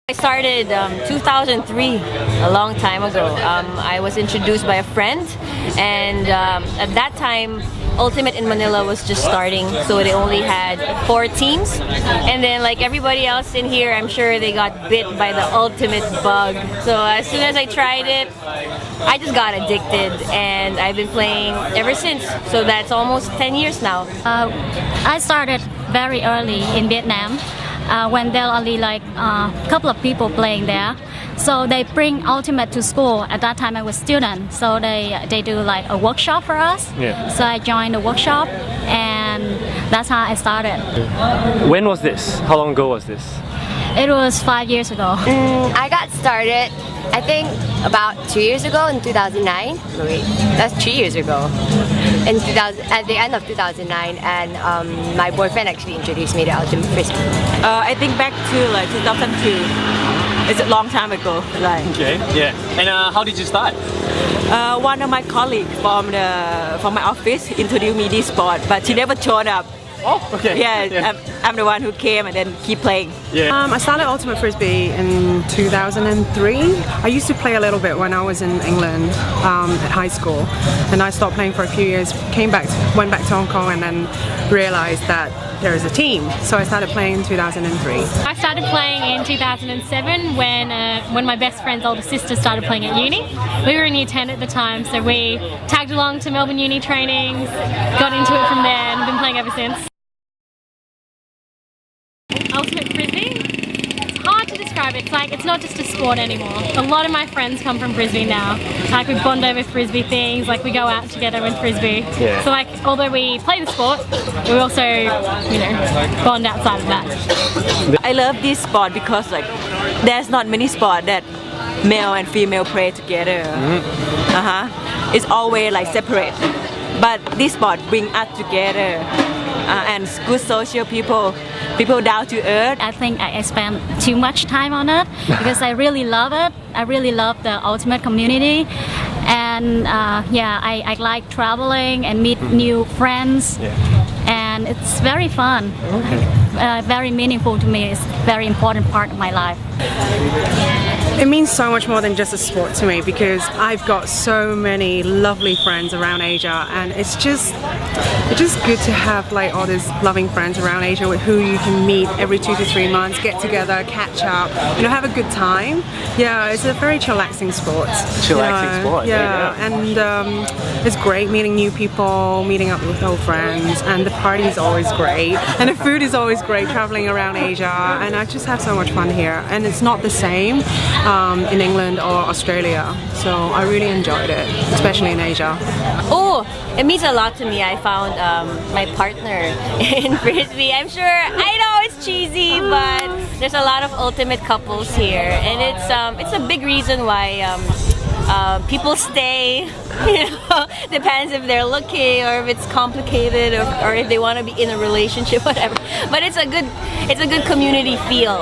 I started 2003, a long time ago. I was introduced by a friend, and at that time Ultimate in Manila was just starting, so they only had 4 teams, and then like everybody else in here, I'm sure they got bit by the Ultimate bug. So as soon as I tried it, I just got addicted, and I've been playing ever since. So that's almost 10 years now. I started very early in Vietnam when there are only like a couple of people playing there. So they bring Ultimate to school. At that time I was a student, so they do like a workshop for us. Yeah. So I joined the workshop, and that's how I started. When was this? How long ago was this? It was 5 years ago. I got started, I think, about 2 years ago in 2009. Wait, that's 3 years ago. At the end of 2009, and my boyfriend actually introduced me to Ultimate Frisbee. I think back to like 2002. It's a long time ago. Like. Okay. Yeah. And how did you start? One of my colleagues from my office introduced me this sport, but she never showed up. Oh, okay. Yeah, I'm the one who came and then keep playing. Yeah. I started Ultimate Frisbee in 2003. I used to play a little bit when I was in England at high school, and I stopped playing for a few years. Went back to Hong Kong, and then realized that there is a team. So I started playing in 2003. I started playing in 2007 when my best friend's older sister started playing at uni. We were in year 10 at the time, so we tagged along to Melbourne uni trainings, got into it from there, and been playing ever since. Ultimate Frisbee? It's hard to describe it. It's not just a sport anymore. A lot of my friends come from Frisbee now. Like we bond over Frisbee things, like we go out together with Frisbee. Yeah. So like although we play the sport, we also, bond outside of that. I love this sport because like there's not many sports that male and female play together. It's always like separate. But this sport bring us together, and good social people down to earth. I think I spent too much time on it because I really love it. I really love the Ultimate community, and yeah, I like traveling and meet new friends. Yeah. And it's very fun. Okay. Very meaningful to me. It's a very important part of my life. It means so much more than just a sport to me, because I've got so many lovely friends around Asia, and it's just good to have like all these loving friends around Asia with who you can meet every 2 to 3 months, get together, catch up, have a good time. Yeah, it's a very chillaxing sport. Chillaxing sport. Yeah, and it's great meeting new people, meeting up with old friends, and the party is always great, and the food is always great traveling around Asia, and I just have so much fun here, and it's not the same in England or Australia, so I really enjoyed it, especially in Asia. Oh, it means a lot to me. I found my partner in Frisbee. I'm sure, I know it's cheesy, but there's a lot of ultimate couples here, and it's a big reason why people stay. Depends if they're looking or if it's complicated or if they want to be in a relationship, whatever. But it's a good community feel.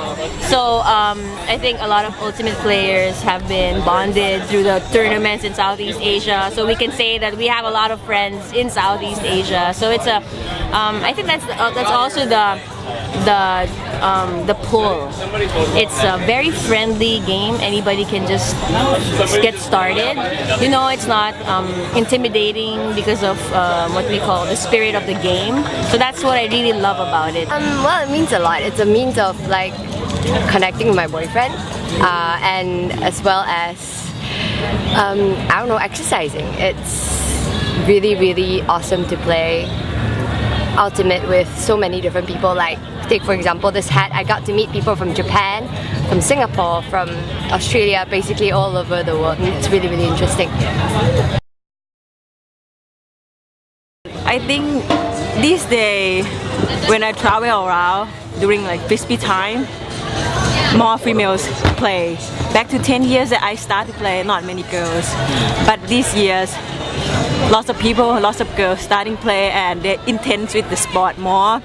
So I think a lot of Ultimate players have been bonded through the tournaments in Southeast Asia. So we can say that we have a lot of friends in Southeast Asia. So it's I think that's also the pull. It's a very friendly game. Anybody can just get started. It's not intimidating because of what we call the spirit of the game. So that's what I really love about it. Well, it means a lot. It's a means of like connecting with my boyfriend, and as well as I don't know, exercising. It's really, really awesome to play Ultimate with so many different people. Like, take for example this hat, I got to meet people from Japan, from Singapore, from Australia, basically all over the world, and it's really, really interesting. I think these days when I travel around during like Frisbee time, more females play. Back to 10 years that I started playing, not many girls, but these years lots of people, lots of girls starting play, and they're intense with the sport more.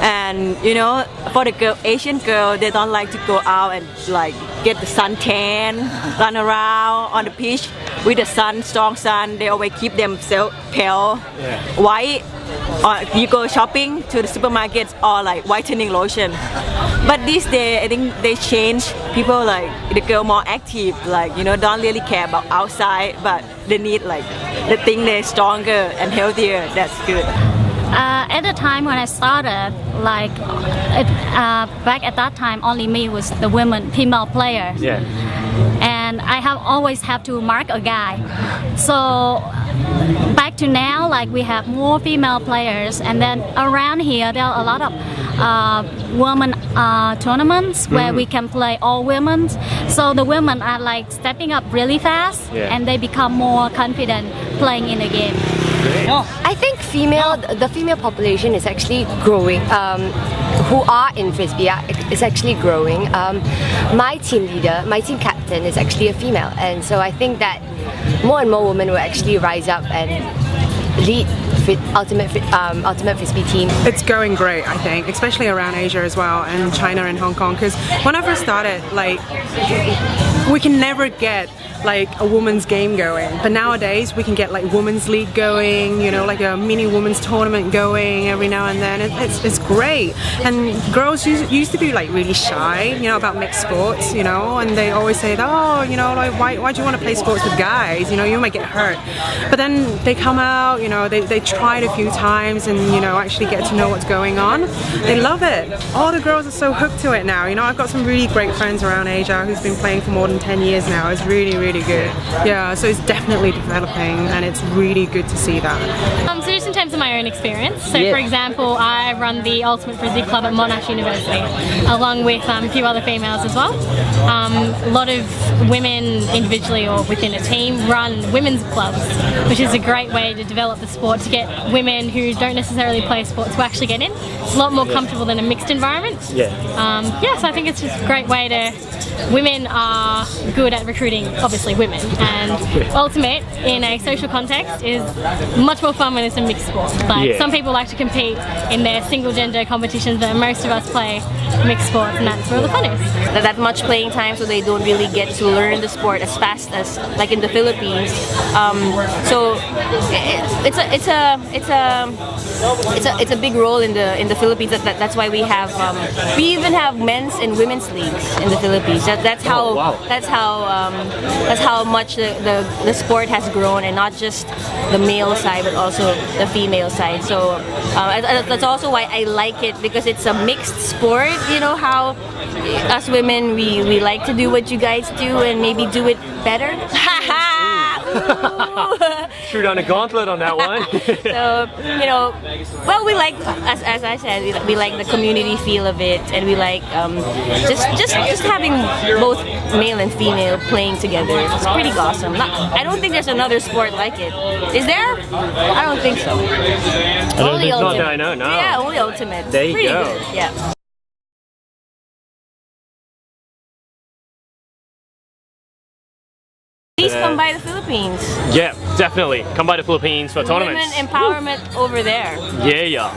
And for the Asian girl, they don't like to go out and like get the suntan, run around on the pitch. with the sun, strong sun. They always keep themselves pale, white. Or you go shopping to the supermarkets or like whitening lotion. But these days, I think they change. People like the girl more active, like don't really care about outside, but they need like the thing they're stronger and healthier. That's good. At the time when I started, back at that time, only me was the female player. Yeah. And I always have to mark a guy. So back to now, like we have more female players, and then around here there are a lot of women tournaments where we can play all women. So the women are like stepping up really fast, and they become more confident playing in the game. I think the female population is actually growing. Who are in frisbee is actually growing. My team leader, my team captain is actually a female, and so I think that more and more women will actually rise up and lead ultimate frisbee team. It's going great, I think, especially around Asia as well, and China and Hong Kong. Because when I first started, like, we can never get like a women's game going, but nowadays we can get like women's league going, like a mini women's tournament going every now and then. It's great. And girls used to be like really shy, about mixed sports, and they always say, oh, like why do you want to play sports with guys? You might get hurt. But then they come out, they tried a few times and actually get to know what's going on. They love it. All the girls are so hooked to it now. I've got some really great friends around Asia who's been playing for more than 10 years now. It's really good. Yeah, so it's definitely developing, and it's really good to see that. So just in terms of my own experience, so for example, I run the Ultimate Frisbee Club at Monash University, along with a few other females as well. A lot of women individually or within a team run women's clubs, which is a great way to develop the sport, to get women who don't necessarily play sports to actually get in. It's a lot more comfortable than a mixed environment. So I think it's just a great way to, women are good at recruiting, obviously, women, and ultimate in a social context is much more fun when it's a mixed sport. Like some people like to compete in their single gender competitions, but most of us play mixed sports, and that's where the fun is. That much playing time, so they don't really get to learn the sport as fast as like in the Philippines. So it's a big role in the Philippines. That's why we have we even have men's and women's leagues in the Philippines. That's how much the sport has grown, and not just the male side but also the female side. So that's also why I like it, because it's a mixed sport. How us women we like to do what you guys do and maybe do it better. Threw down a gauntlet on that one. So well, we like, as I said, we like the community feel of it, and we like just having both male and female playing together. It's pretty awesome. I don't think there's another sport like it. Is there? I don't think so. Only not Ultimate. that I know, no. Yeah, only Ultimate. There you pretty go. Good. Yeah. Please come by the Philippines. Yeah, definitely. Come by the Philippines for tournaments. Women empowerment over there. Yeah.